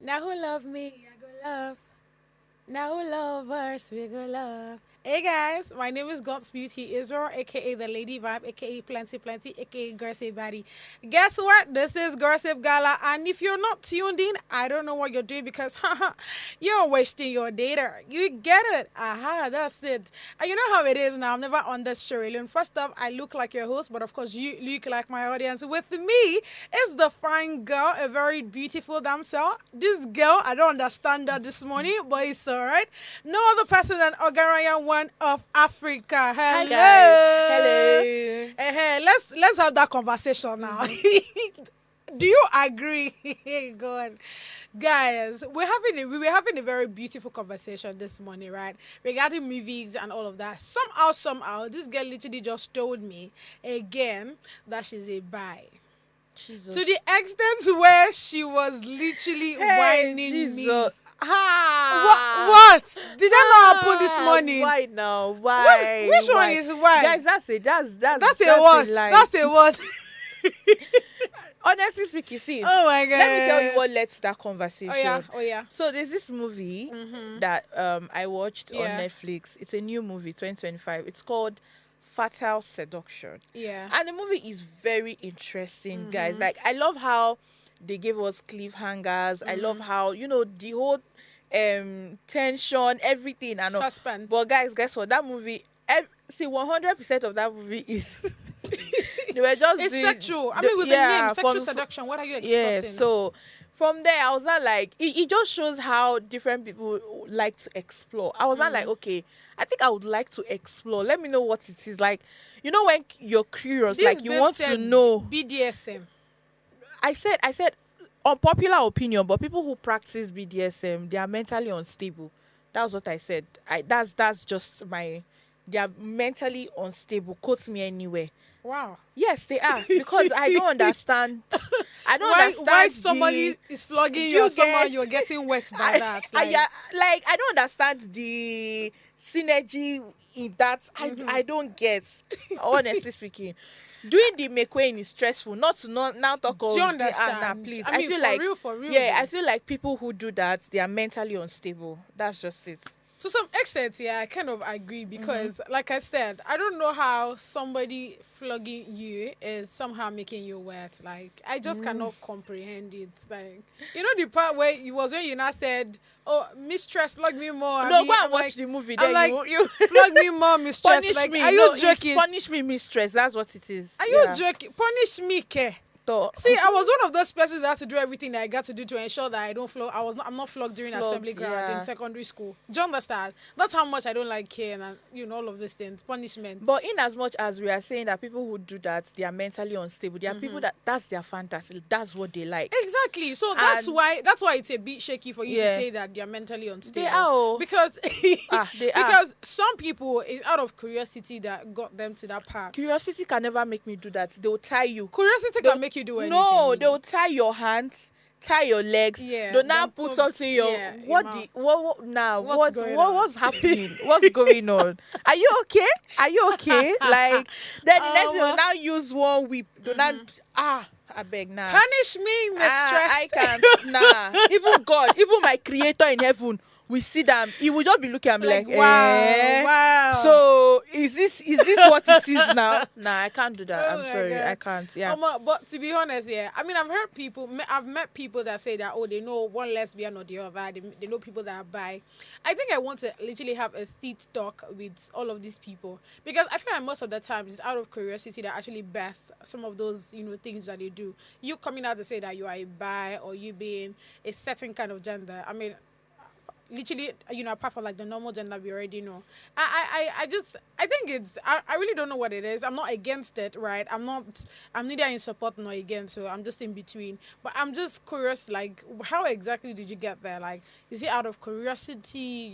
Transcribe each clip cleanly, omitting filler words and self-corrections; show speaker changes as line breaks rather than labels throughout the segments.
Now who love me, I go love. Now who love us, we go love. Hey guys, my name is God's Beauty Israel, aka the Lady Vibe, aka Plenty Plenty, aka Gossip Body. Guess what? This is Gossip Gala, and if you're not tuned in, I don't know what you're doing because you're wasting your data. You get it? Aha, that's it. And you know how it is now. I'm never on this show alone. First off, I look like your host, but of course, you look like my audience. With me is the fine girl, a very beautiful damsel. This girl, I don't understand that this morning, but it's alright. No other person than Ogaraya One of Africa.
Hi guys.
Hello.
Hello.
Let's have that conversation now. Do you agree? God, guys, we were having a very beautiful conversation this morning, right? Regarding movies and all of that. Somehow, this girl literally just told me again that she's a bi.
Jesus.
To the extent where she was literally whining me.
Jesus.
What? Did that not happen this morning?
Why now? Why?
Which one
Why?
is why?
Guys, that's
a what?
lie.
That's a what?
Honestly speaking, see.
Oh my god.
Let me tell you what led to that conversation.
Oh yeah.
So there's this movie that I watched on
Yeah.
Netflix. It's a new movie, 2025. It's called Fatal Seduction.
Yeah.
And the movie is very interesting, guys. Like, I love how they gave us cliffhangers. I love how, the whole tension, everything. And all.
Suspense.
But guys, guess what? That movie, see, 100% of that movie is they were just
It's
doing
sexual. I mean, with the name sexual
from-
seduction, what are you
yeah.
expecting?
So from there, I was not like, it just shows how different people like to explore. I was not like, okay, I think I would like to explore. Let me know what it is like. You know, when you're curious,
This
like you
babe
want to
said
know.
BDSM.
I said unpopular opinion, but people who practice BDSM, they are mentally unstable. That's what I said. That's just my. They are mentally unstable. Quote me anywhere.
Wow.
Yes, they are, because I don't understand. I don't understand
Why somebody is flogging you
you
or somehow
get-
you're getting wet by that? Like,
I don't understand the synergy in that. I don't get. Honestly speaking, doing the make is stressful. Not to now talk of
do you
nah,
understand?
please.
I mean,
feel
for
like
real.
yeah,
though.
I feel like people who do that, they are mentally unstable. That's just it.
To some extent, yeah, I kind of agree because, like I said, I don't know how somebody flogging you is somehow making you wet. Like, I just cannot comprehend it. Like, you know, the part where it was when you now said, "Oh, mistress, flog me more."
No,
I
go and
I'm
watch
like,
the movie.
I'm
Then
like,
you
flog me more, mistress.
punish
Like,
me.
are
No,
you joking?
Punish me, mistress. That's what it is.
Are you joking? Punish me, ke?
So,
See, I was one of those persons that had to do everything that I got to do to ensure that I don't flog. I'm not flogged during
Flog,
assembly ground
yeah.
in secondary school. Do you understand? That's how much I don't like care and all of these things. Punishment.
But in as much as we are saying that people who do that, they are mentally unstable. There are people that's their fantasy. That's what they like.
Exactly. So that's
And-
why it's a bit shaky for you to
Yeah.
say that they're mentally unstable.
They are, oh.
Because
They are.
because some people it's out of curiosity that got them to that part.
Curiosity can never make me do that. They'll tie you.
Curiosity
They'll-
can make you do anything.
No,
really.
they'll tie your hands, tie your legs.
Yeah,
They'll now
then
put
put-
something in your
yeah, in
what
mouth.
the what now?
What's going on?
What's happening? What's going on? Are you okay? Are you okay? Like then the next thing they'll now use one whip. They'll now I beg now.
Punish me, mistress.
I can't. Nah. Even God, even my creator in heaven, we see them. He will just be looking at me like,
wow.
So is this what it is now? Nah, I can't do that.
Oh
I'm
my
sorry,
God.
I can't. Yeah.
But to be honest, yeah, I mean, I've met people that say that, oh, they know one lesbian or the other. They know people that are bi. I think I want to literally have a seat talk with all of these people because I feel like most of the times it's out of curiosity that actually birth some of those, things that they do. You coming out to say that you are a bi or you being a certain kind of gender. I mean, literally, apart from like the normal gender we already know. I think I really don't know what it is. I'm not against it, right? I'm neither in support nor against, so I'm just in between. But I'm just curious, like, how exactly did you get there? Like, is it out of curiosity,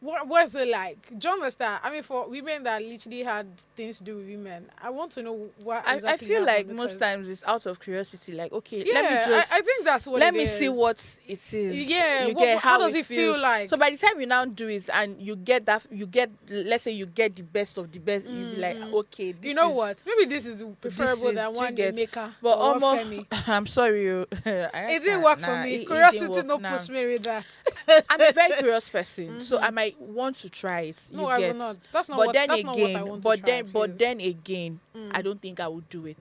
What was it like? Do you understand? I mean, for women that literally had things to do with women, I want to know what
I
exactly
feel
happened
like most
because,
times it's out of curiosity. Like, okay,
yeah, I think that's what
let
it
me see
is.
what it is.
Yeah,
You get
how
how
does
it
it feel
feels.
like?
So by the time you now do it and you get that, you get, let's say you get the best of the best, you be like, okay,
You
this
know
is
what? Maybe this is
this
preferable
is
than
to
one
get.
Emeka
But
or one
almost,
Femi.
I'm sorry, I
It didn't
can't.
work for
Nah,
me.
it didn't
Curiosity
work.
no
Nah,
push me with that.
I'm a very curious person, so I might want to try it.
No,
You
I will
get,
not. That's not
but
what.
then
That's not what I
again,
want to try.
but
Please.
then again, I don't think I would do it.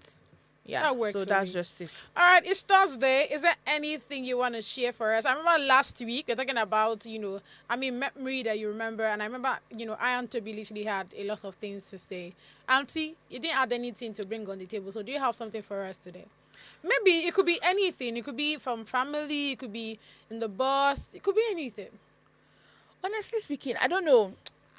Yeah,
That works
so
for
that's
me.
just it.
All right, it's Thursday. Is there anything you want to share for us? I remember last week we're talking about, I mean, memory that you remember, and I remember, I and Toby literally had a lot of things to say. Auntie, you didn't add anything to bring on the table, so do you have something for us today? Maybe it could be anything. It could be from family. It could be in the bus. It could be anything.
Honestly speaking, I don't know.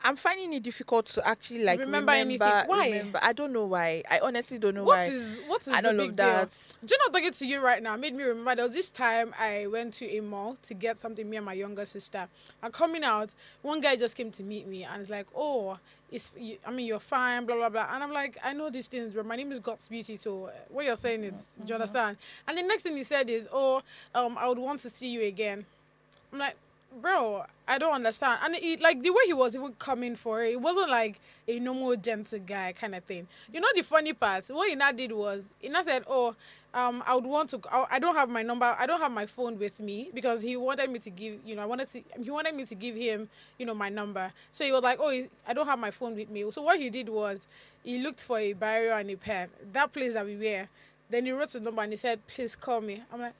I'm finding it difficult to actually like
Remember anything? Why?
remember. I don't know why. I honestly don't know
What
why.
is what is
I
the
don't love
big deal?
that.
Do you know talking to you right now made me remember there was this time I went to a mall to get something, me and my younger sister. And coming out, one guy just came to meet me and it's like, oh, I mean, you're fine, blah blah blah. And I'm like, I know these things, but my name is God's Beauty, so what you're saying is, do you understand? And the next thing he said is, oh, I would want to see you again. I'm like, bro, I don't understand. And like the way he was even coming for it wasn't like a normal gentle guy kind of thing. You know the funny part? What he now did was he now said, "Oh, I would want to. I don't have my number. I don't have my phone with me because he wanted me to give. He wanted me to give him, my number. So he was like, "Oh, I don't have my phone with me." So what he did was he looked for a biro and a pen. That place that we were. Then he wrote the number and he said, "Please call me." I'm like,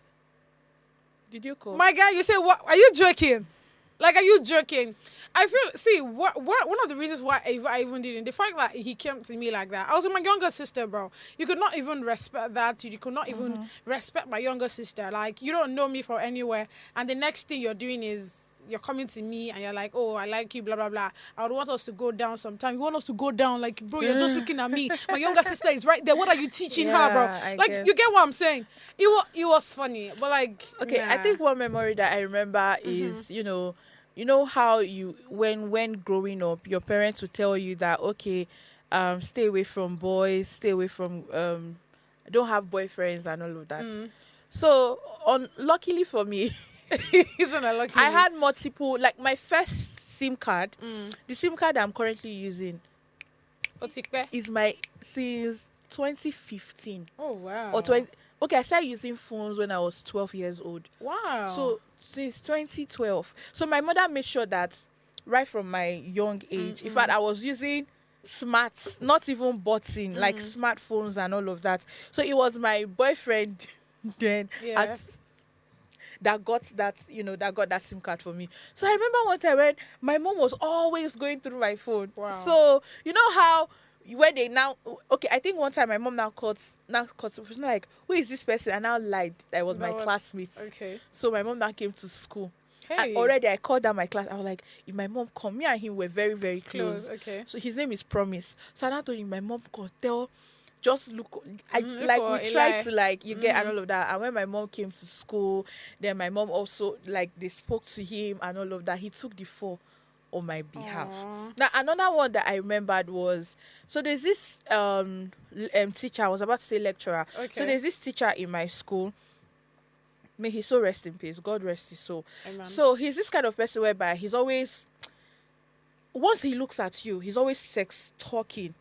Did you call?
my guy, you say what? Are you joking? Like, are you joking? I feel. See, what? One of the reasons why I even didn't, the fact that he came to me like that. I was with my younger sister, bro. You could not even respect that. You could not even respect my younger sister. Like, you don't know me from anywhere, and the next thing you're doing is you're coming to me and you're like, oh, I like you, blah blah blah. I would want us to go down sometime. You want us to go down, like, bro? You're just looking at me. My younger sister is right there. What are you teaching her, bro?
Yeah, I
Like,
guess.
you get what I'm saying? It was funny, but like,
Okay, I
nah.
think one memory that I remember is, you know how you when growing up, your parents would tell you that, okay, stay away from boys, stay away from don't have boyfriends and all of that. So on luckily for me,
Isn't that lucky?
I had multiple, like my first SIM card, the SIM card I'm currently using
Otikpe.
is my since 2015
Oh wow.
or 20. Okay, I started using phones when I was 12 years old.
Wow.
So since 2012. So my mother made sure that right from my young age, in fact, I was using smarts, not even button, like smartphones and all of that. So it was my boyfriend then
Yeah.
that got that SIM card for me. So I remember one time when my mom was always going through my phone.
Wow.
So you know how when they now, okay, I think one time my mom now caught was like, who is this person? And I lied that it was my classmate.
Okay.
So my mom now came to school. And
Hey.
already I called down my class. I was like, if my mom come, me and him were very, very close.
Okay.
So his name is Promise. So I now told him my mom could tell, just look,
Look
like
for
we
a
tried
lie.
to like you get and all of that. And when my mom came to school, then my mom also like they spoke to him and all of that. He took the fall on my behalf.
Aww.
Now another one that I remembered was, so there's this teacher, I was about to say lecturer.
Okay.
So there's this teacher in my school. May his soul rest in peace. God rest his soul.
Amen.
So he's this kind of person whereby he's always, once he looks at you, he's always sex talking.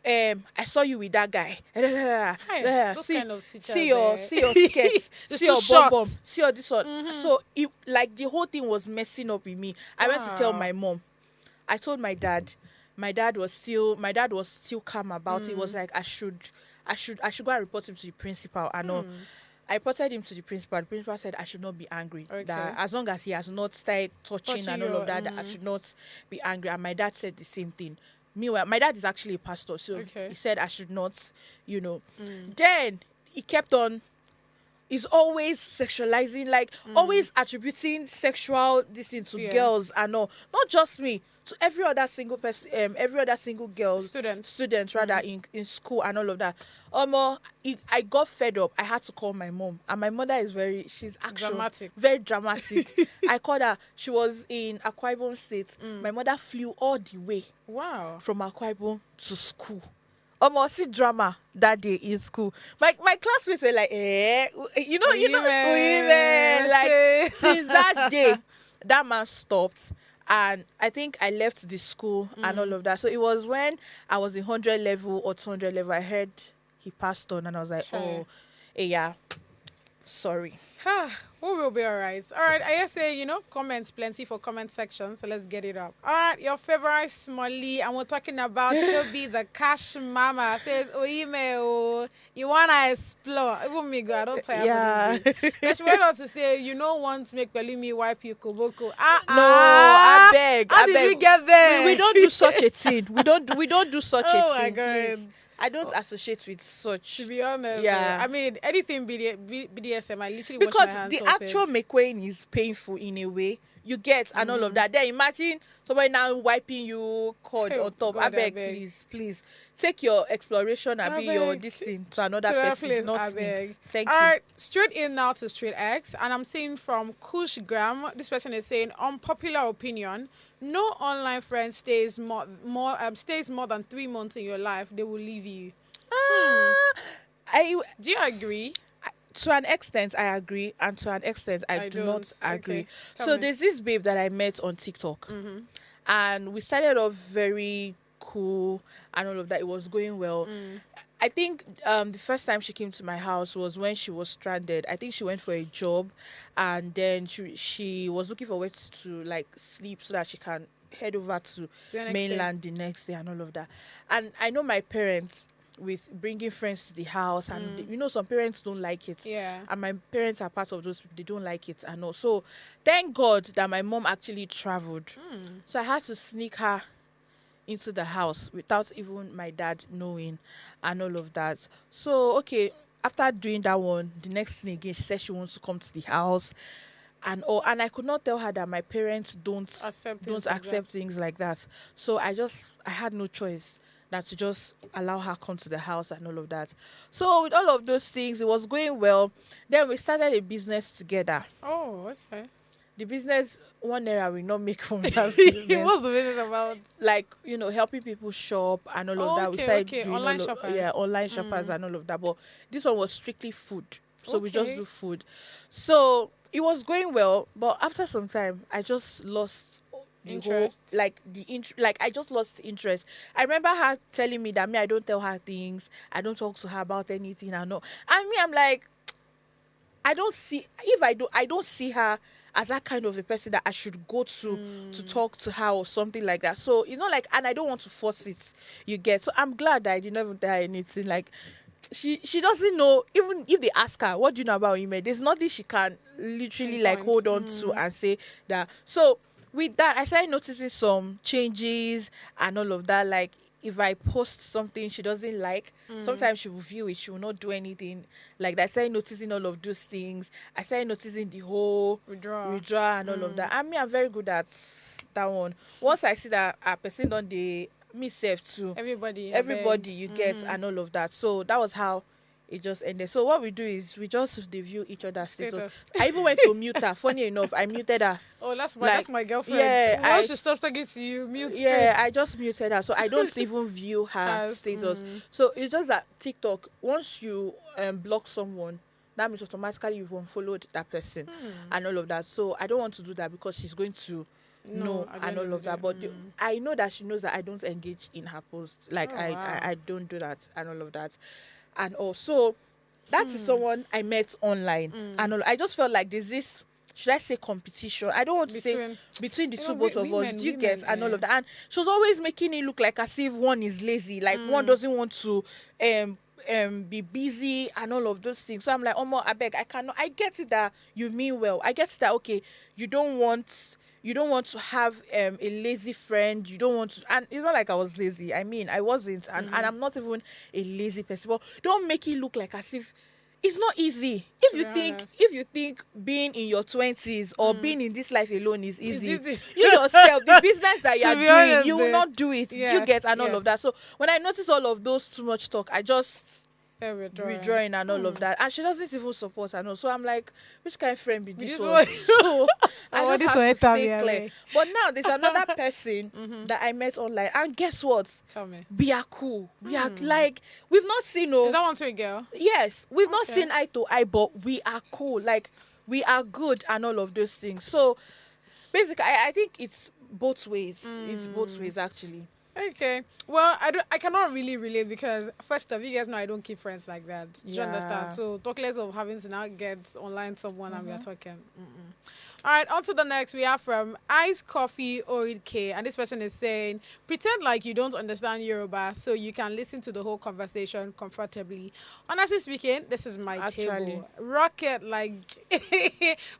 I saw you with that guy.
Those kind of teachers,
see your skirts,
It's
see your
too short.
bum, see your this one. So it, like the whole thing was messing up with me. I went to tell
Wow.
my mom. I told my dad. My dad was still calm about it. He was like, I should go and report him to the principal and all. I reported him to the principal. The principal said I should not be angry.
Okay.
That as long as he has not started touching and all of that, that I should not be angry. And my dad said the same thing. Meanwhile, my dad is actually a pastor, so
Okay.
he said I should not, Then he kept on. He's always sexualizing, like always attributing sexual this into
Yeah.
girls and all. Not just me, to every other single person, every other single girl,
Student.
student rather, in school and all of that. I got fed up. I had to call my mom, and my mother is she's
Dramatic.
very dramatic. I called her. She was in Akwa Ibom State. My mother flew all the way
Wow.
from Akwa Ibom to school. See drama that day in school. My classmates were like, women. Like, since that day, that man stopped. And I think I left the school and all of that. So it was when I was in 100 level or 200 level, I heard he passed on, and I was like,
Sure.
yeah, sorry.
We will be all right. All right, I say, comments plenty for comment section, so let's get it up. All right, your favorite Smolly, and we're talking about Toby, the cash mama, says, oh, you want to explore. Even me, God, I don't tire for this. But she went on to say, you don't want to make me wipe you, Koboko.
No, I beg.
How did we get there?
We don't do such a thing. We don't do such a thing.
Oh, my God.
Please. I don't associate with such.
To be honest,
yeah.
I mean, anything BDSM, I literally
because
wash my hands
the
off
actual
it.
McQueen is painful in a way. You get and all of that. Then imagine somebody now wiping you cord
Hey,
on top.
God,
I beg, please take your exploration and be your
beg.
this thing to another
To that
person,
place, I
not me.
beg.
Thank
All
you.
right, straight in now to straight X, and I'm seeing from Kushgram. This person is saying, unpopular opinion: no online friend stays more than 3 months in your life. They will leave you. Do you agree?
To an extent, I agree, and to an extent, I do not
don't.
agree.
Okay. Tell
So
me.
there's this babe that I met on TikTok, and we started off very cool and all of that. It was going well. I think the first time she came to my house was when she was stranded. I think she went for a job, and then she was looking for where to like sleep so that she can head over to
The next
mainland the next day and all of that. And I know my parents with bringing friends to the house, and some parents don't like it.
Yeah.
And my parents are part of those people. They don't like it. And also, thank God that my mom actually traveled. So I had to sneak her into the house without even my dad knowing and all of that. So, okay, after doing that one, the next thing again, she said she wants to come to the house and all. And I could not tell her that my parents don't
Accept
things like that. So I had no choice than to just allow her come to the house and all of that. So with all of those things, it was going well. Then we started a business together.
Oh, okay.
The business, 1 naira will not make from that business.
What's the business about?
Like, helping people shop and all of that. We started doing
online shoppers.
online shoppers and all of that. But this one was strictly food. So we just
Okay.
do food. So it was going well, but after some time, I just lost the
Interest.
whole, I just lost interest. I remember her telling me that I don't tell her things. I don't talk to her about anything. And I'm like, I don't see her as that kind of a person that I should go to talk to her or something like that. So, and I don't want to force it, you get. So I'm glad that I did not even tell her anything. Like, she doesn't know, even if they ask her, what do you know about Ime? There's nothing she can literally hold on to and say that. So with that, I started noticing some changes and all of that. Like, if I post something she doesn't like, sometimes she will view it, she will not do anything like that. I started noticing all of those things. I started noticing the whole withdraw and all of that. I mean, I'm very good at that one. Once I see that a person done the me self too, everybody you get and all of that. So that was how it just ended. So what we do is we just review each other's status. I even went to mute her. Funny enough, I muted her.
Oh, that's my girlfriend.
Yeah,
once she stops talking to you, mute.
Yeah, I just muted her, so I don't even view her status. So it's just that TikTok, once you block someone, that means automatically you've unfollowed that person and all of that. So I don't want to do that because she's going to know and all of that. But I know that she knows that I don't engage in her posts. Like, I don't do that and all of that. And also, that is someone I met online. And all, I just felt like there's this, should I say, competition? I don't want to say between the two, both of us. Do you get? And all of that. And she was always making it look like as if one is lazy. Like, one doesn't want to be busy and all of those things. So I'm like, I beg, I cannot. I get it that you mean well. I get it that, okay, you don't want to have a lazy friend. You don't want to, and it's not like I was lazy. I mean, I wasn't, and I'm not even a lazy person. But don't make it look like as if it's not easy.
To be honest.
If you think being in your 20s or being in this life alone is
It's
easy,
easy.
you yourself, the business that you
To
are
be
doing,
honest,
you will
though.
not do it. You
Yes,
get, and all
yes.
of that. So when I notice all of those too much talk, I just
They're withdrawing.
withdrawing and all of that. And she doesn't even support her. No. So I'm like, which kind of friend be
With
this
this
one?
one.
So I
Oh,
just
this
have
one
to
tell
stay
me,
clear.
Abby.
But now there's another person that I met online. And guess what?
Tell me.
We are cool. We are like, we've not seen
Is that one to a girl?
yes, we've not
Okay.
seen eye to eye, but we are cool. Like, we are good and all of those things. So basically, I think it's both ways. It's both ways, actually.
Okay. Well, I cannot really relate because first of all, you guys know I don't keep friends like that. Do you
Yeah.
understand? So talk less of having to now get online someone and we are talking. Mm-mm. All right, on to the next. We have from Ice Coffee Orid K, and this person is saying, pretend like you don't understand Yoruba so you can listen to the whole conversation comfortably. Honestly speaking, this is my
Actually.
table. Rocket, like,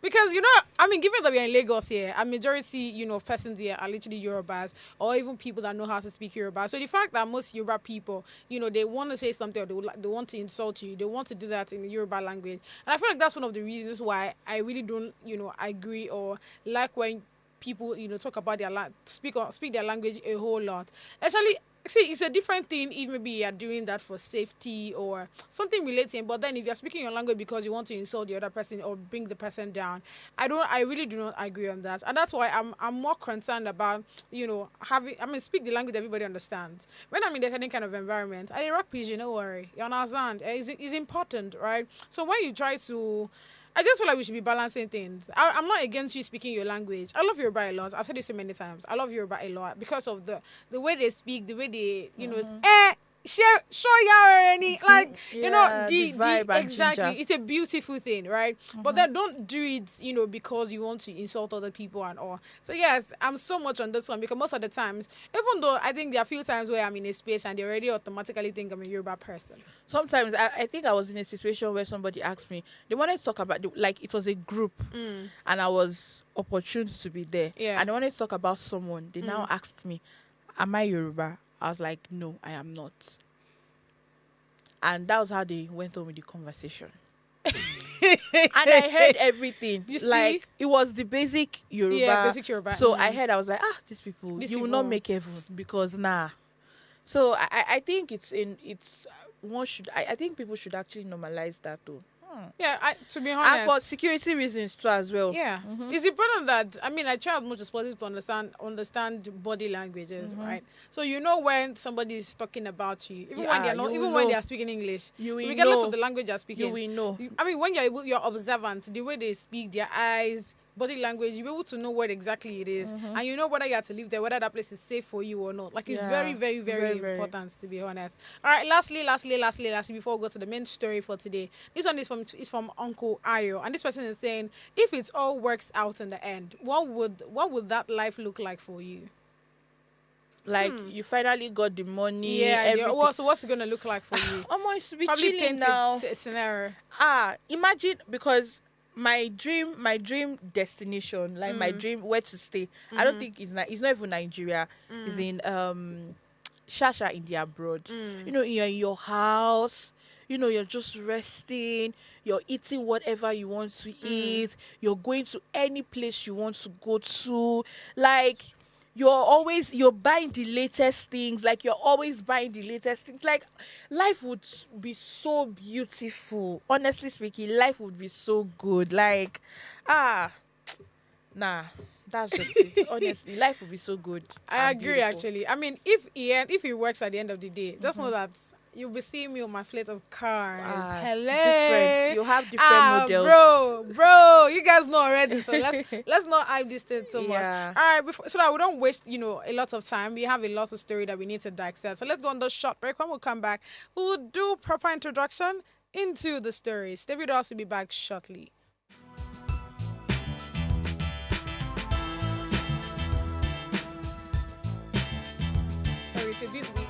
because, I mean, given that we're in Lagos here, a majority, of persons here are literally Yorubas or even people that know how to speak Yoruba. So the fact that most Yoruba people, they want to say something or they want to insult you, they want to do that in the Yoruba language. And I feel like that's one of the reasons why I really don't, agree or like when people, talk about their speak their language a whole lot. Actually, see, it's a different thing if maybe you're doing that for safety or something relating. But then if you're speaking your language because you want to insult the other person or bring the person down, I really do not agree on that. And that's why I'm more concerned about, speak the language everybody understands. When I'm in this any kind of environment, I rock pigeon, don't worry. You understand? It's important, right? So when you try to I just feel like we should be balancing things. I'm not against you speaking your language. I love Yoruba a lot. I've said this so many times. I love Yoruba a lot because of the way they speak, the way they, show you any like
Yeah, the
the
vibe and
exactly.
ginger.
It's a beautiful thing, right? But then don't do it, because you want to insult other people and all. So yes, I'm so much on this one because most of the times, even though I think there are a few times where I'm in a space and they already automatically think I'm a Yoruba person.
Sometimes I think I was in a situation where somebody asked me, they wanted to talk about, like, it was a group and I was opportune to be there.
Yeah.
And they wanted to talk about someone. They now asked me, am I Yoruba? I was like, no, I am not. And that was how they went on with the conversation. And I heard everything.
You see?
Like, it was the basic Yoruba.
Yeah, basic Yoruba.
So I was like, these people,
These
you will not
people.
make heaven because nah. So I think I think people should actually normalize that too.
Yeah, to be honest.
And for security reasons too as well.
Yeah, it's important that I try as much as possible to understand body languages, right? So when somebody is talking about you, even when they're not,
you
even
will
when
know.
they are speaking English,
You will
regardless
know.
of the language they're speaking,
You will know.
when you're observant, the way they speak, their eyes, body language, you'll be able to know what exactly it is, and you know whether you have to live there, whether that place is safe for you or not. Like it's
Yeah,
very, very, very,
very.
important to be honest. All right, lastly, before we go to the main story for today, this one is from Uncle Ayo, and this person is saying, if it all works out in the end, what would that life look like for you?
Like you finally got the money.
Yeah.
Everything.
So what's it gonna look like for you?
Almost to be
Probably
chilling
paint
now.
a scenario.
Imagine, because my dream destination, like my dream where to stay. I don't think it's not even Nigeria. It's in Shasha in the abroad. You're in your house. You're just resting. You're eating whatever you want to eat. You're going to any place you want to go to. Like, you're buying the latest things. Like, you're always buying the latest things. Like, life would be so beautiful. Honestly speaking, life would be so good. Like, nah, that's just it. Honestly, life would be so good.
I
and
agree,
beautiful.
actually. If it works at the end of the day, just know that you'll be seeing me on my fleet of cars. Hello,
different. You have different models.
bro. You guys know already. So let's not hype this thing too much.
Yeah.
All right, so that we don't waste a lot of time. We have a lot of story that we need to dissect. So let's go on the short break. When we come back, we will do proper introduction into the story. Stay with us. We'll be back shortly. Sorry, it's a bit weak.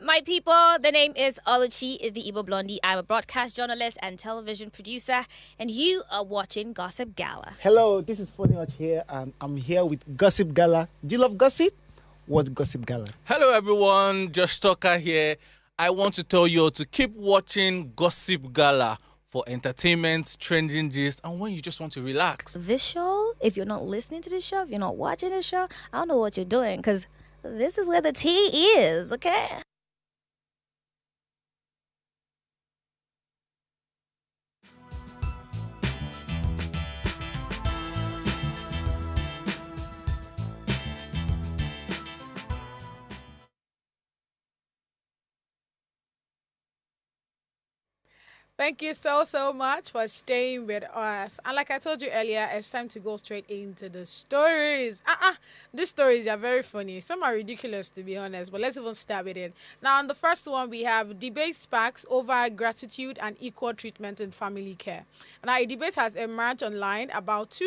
My my people? The name is Oluchi, the Igbo Blondie. I'm a broadcast journalist and television producer, and you are watching Gossip Gala.
Hello, this is Funny Arch here, and I'm here with Gossip Gala. Do you love gossip? Watch Gossip Gala.
Hello, everyone. Josh Tucker here. I want to tell you all to keep watching Gossip Gala for entertainment, trending gist, and when you just want to relax.
This show, if you're not listening to this show, if you're not watching this show, I don't know what you're doing, because this is where the tea is, okay?
Thank you so much for staying with us. And like I told you earlier, it's time to go straight into the stories. These stories are very funny. Some are ridiculous, to be honest, but let's even start with it. Now, on the first one, we have debate sparks over gratitude and equal treatment in family care. Now, a debate has emerged online about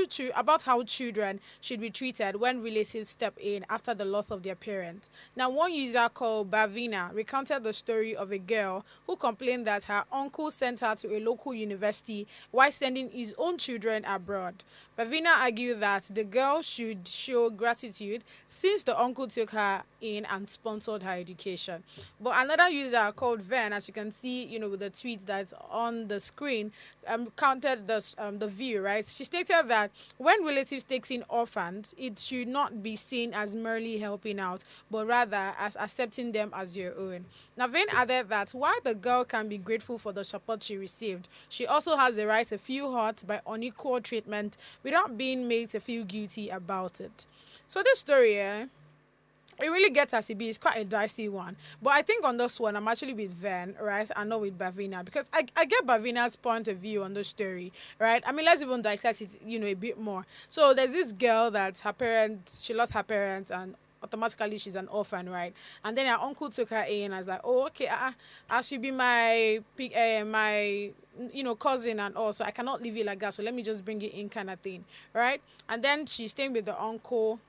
how children should be treated when relatives step in after the loss of their parents. Now, one user called Bavina recounted the story of a girl who complained that her uncle sent her to a local university while sending his own children abroad. Bavina argued that the girl should show gratitude since the uncle took her in and sponsored her education. But another user called Ven, as you can see, with the tweet that's on the screen, counted the view, right? She stated that when relatives takes in orphans, it should not be seen as merely helping out, but rather as accepting them as your own. Now, Ven added that while the girl can be grateful for the support she received, she also has the right to feel hurt by unequal treatment without being made to feel guilty about it. So this story, it really gets as it be. It's quite a dicey one. But I think on this one, I'm actually with Van, right? And not with Bavina. Because I get Bavina's point of view on the story, right? I mean, let's even dissect it, a bit more. So there's this girl that she lost her parents and automatically she's an orphan, right? And then her uncle took her in and was like, oh, okay, I should be my cousin and all, so I cannot leave you like that, so let me just bring you in kind of thing, right? And then she's staying with the uncle.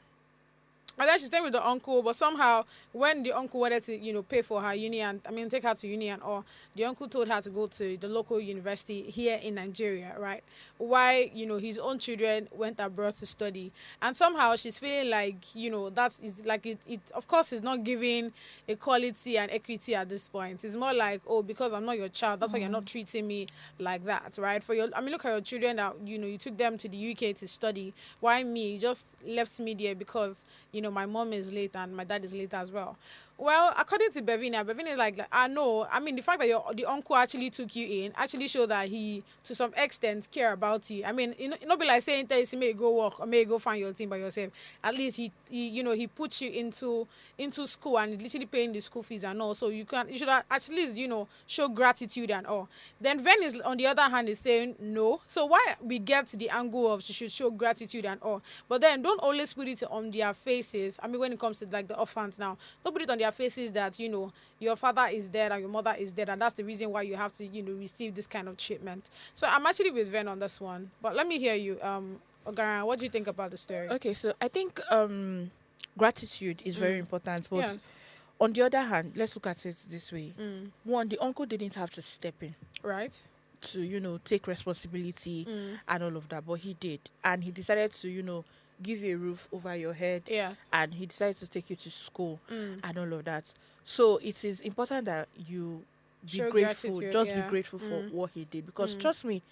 But somehow when the uncle wanted to, pay for her uni take her to uni and all, the uncle told her to go to the local university here in Nigeria, right? Why, his own children went abroad to study. And somehow she's feeling like, that is like it of course is not giving equality and equity at this point. It's more like, oh, because I'm not your child, that's why you're not treating me like that, right? Look at your children that, you took them to the UK to study. Why me? You just left me there because, my mom is late and my dad is late as well. Well, according to Bevina is like, I know. I mean, the fact that the uncle actually took you in actually showed that he, to some extent, care about you. I mean, not be like saying that you may go work or may go find your thing by yourself. At least he puts you into school and literally paying the school fees and all. So you should at least, show gratitude and all. Then Ven is, on the other hand, is saying no. So why we get to the angle of she should show gratitude and all, but then don't always put it on their faces. I mean, when it comes to like the orphans now, don't put it on their faces that your father is dead and your mother is dead and that's the reason why you have to receive this kind of treatment. So I'm actually with Ven on this one, but let me hear you. Ogaran, what do you think about the story?
Okay, so I think gratitude is very important, but
Yes.
on the other hand, let's look at it this way. One, the uncle didn't have to step in
Right.
to take responsibility and all of that, but he did, and he decided to give you a roof over your head.
Yes.
And he decided to take you to school and all of that. So it is important that you be
Show
grateful.
gratitude,
Just be
yeah.
grateful for what he did, because trust me,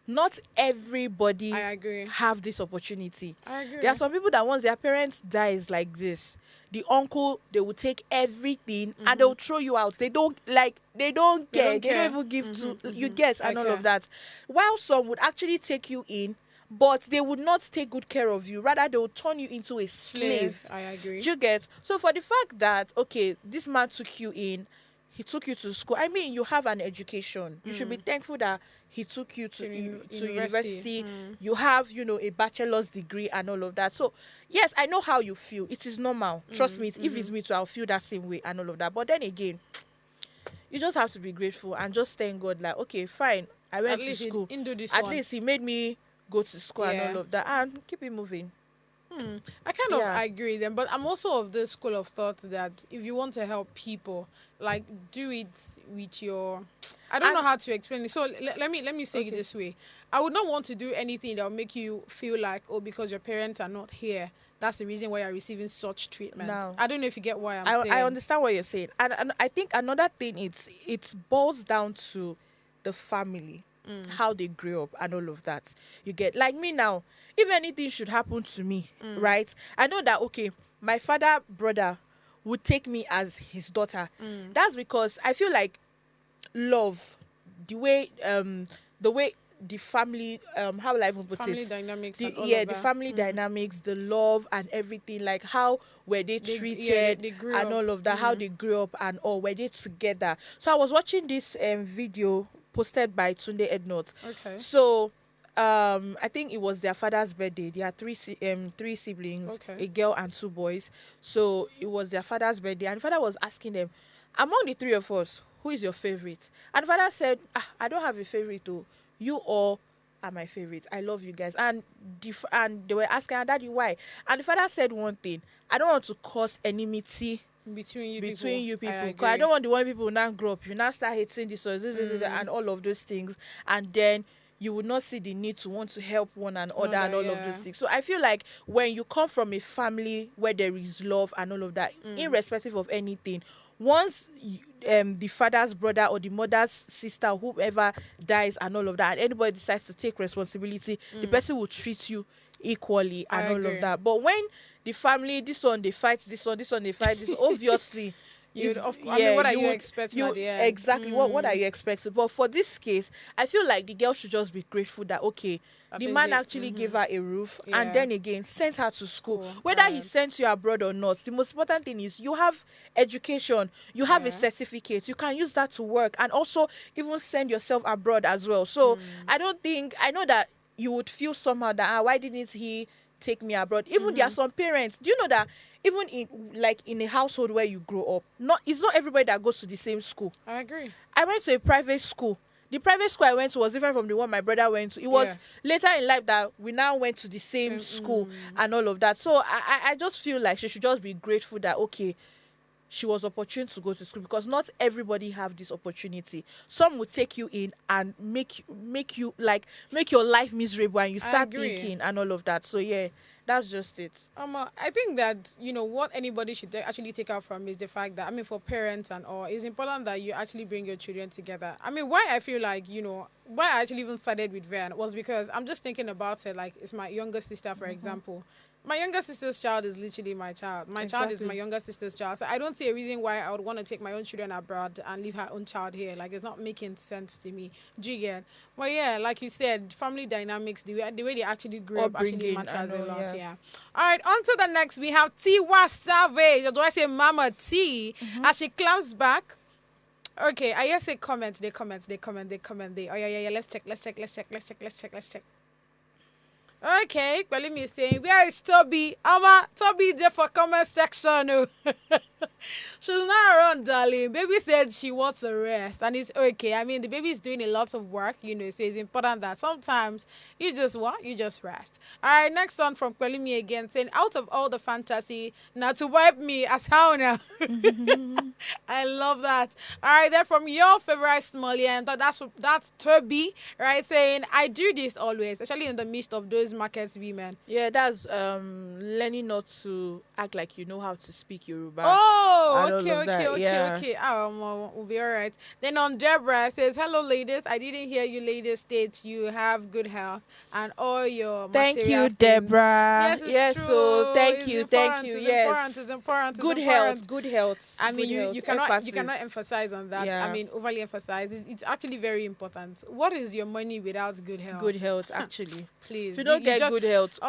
not everybody
I agree.
have this opportunity.
I agree.
There are some people that once their parents dies like this, the uncle, they will take everything and they will throw you out. They don't care. They don't even give to you get and all
Okay.
of that. While some would actually take you in, but they would not take good care of you. Rather, they will turn you into a slave.
I agree.
Do you get? So for the fact that, okay, this man took you in, he took you to school. I mean, you have an education. You should be thankful that he took you to university. You have, a bachelor's degree and all of that. So, yes, I know how you feel. It is normal. Trust me. If it's me too, I'll feel that same way and all of that. But then again, you just have to be grateful and just thank God, like, okay, fine, I went to school.
He do this
At
one.
least he made me go to school and all of that, and keep it moving.
I kind of
Yeah.
agree then, but I'm also of the school of thought that if you want to help people, like do it with your. I don't know
And-
how to explain it. So let me say it
Okay.
this way. I would not want to do anything that will make you feel like, oh, because your parents are not here, that's the reason why you're receiving such treatment.
Now,
I don't know if you get why I'm saying.
I understand what you're saying, and I think another thing it boils down to the family, how they grew up, and all of that. You get like me now. If anything should happen to me, right? I know that okay, my father brother would take me as his daughter. That's because I feel like love, the way the family how will I even put
Family
it?
dynamics
The,
and all
yeah,
of
the
that.
family dynamics, the love and everything, like how were they
They- yeah,
treated
they grew
and
up.
all of that, how they grew up and all, were they together? So I was watching this video posted by Tunde Ednot.
Okay.
So I think it was their father's birthday. They are three siblings,
Okay.
a girl and two boys. So it was their father's birthday, and the father was asking them, among the three of us, who is your favorite? And the father said, I don't have a favorite though. You all are my favorites. I love you guys. And and they were asking, Daddy, why? And the father said one thing: I don't want to cause enmity
Between you
between you people, because I
agree.
don't want the one people now grow up, you now start hating this or this, and all of those things, and then you would not see the need to want to help one another and all of
yeah.
those things. So I feel like when you come from a family where there is love and all of that, irrespective of anything, once the father's brother or the mother's sister, whoever dies and all of that, and anybody decides to take responsibility, the person will treat you equally
I
and all
agree.
of that. But when the family, this one they fight this one they fight this, obviously
You'd
is-
I mean, what are you
would-
expecting at the end?
exactly what are you expecting? But for this case, I feel like the girl should just be grateful that okay,
That
the
they
man
did-
actually gave her a roof,
Yeah.
and then again sent her to school.
Cool.
Whether he
Right.
sent you abroad or not, the most important thing is you have education, you have a
Yeah.
certificate, you can use that to work, and also even send yourself abroad as well. So I know that you would feel somehow that why didn't he take me abroad? Even there are some parents, do you know that even in a household where you grow up, it's not everybody that goes to the same school.
I agree.
I went to a private school. The private school I went to was different from the one my brother went to. It was
Yes.
later in life that we now went to the same school and all of that. So I just feel like she should just be grateful that okay, she was opportune to go to school, because not everybody have this opportunity. Some will take you in and make you like make your life miserable, and you start
agree.
thinking and all of that. So yeah, that's just it.
I think that what anybody should actually take out from is the fact that for parents and all, it's important that you actually bring your children together. Why I feel like why I actually even started with Van was because I'm just thinking about it. Like it's my younger sister, for example. My younger sister's child is literally my child. My child is
Exactly.
my younger sister's child. So I don't see a reason why I would want to take my own children abroad and leave her own child here. Like, it's not making sense to me. Do you get? But yeah, like you said, family dynamics, the way they actually grew up actually
Upbringing
matters
and
a
all,
lot.
yeah.
Yeah. All right, on to the next. We have Tiwa Savage. Or do I say Mama T? As she claps back. Okay, I just say comment. They comment. Oh, yeah. Let's check. Okay, well, let me say, where is Toby? Toby there for comment section. Oh. She's not around, darling. Baby said she wants a rest, and it's okay. The baby is doing a lot of work, so it's important that sometimes you just rest. All right, next one from Kwelimi again, saying, out of all the fantasy, now to wipe me as how now. I love that. All right, then from your favorite Smalley, and that's Toby, right? Saying, I do this always, especially in the midst of those markets women.
Yeah, that's learning not to act like you know how to speak Yoruba.
Oh,
and all of that, yeah.
okay. We'll be all right. Then on Deborah says, hello, ladies. I didn't hear you ladies state you have good health and all your
Thank
material
you,
things.
Deborah.
Yes, it's
Yes,
true.
so thank
It's
you.
important,
Yes.
It's important.
Good
it's
health,
important.
good health.
You
good
cannot
health,
you cannot
emphasis.
emphasize on that.
Yeah.
Overly emphasize. It's actually very important. What is your money without good health?
Good health, actually.
Please.
If you don't get good health,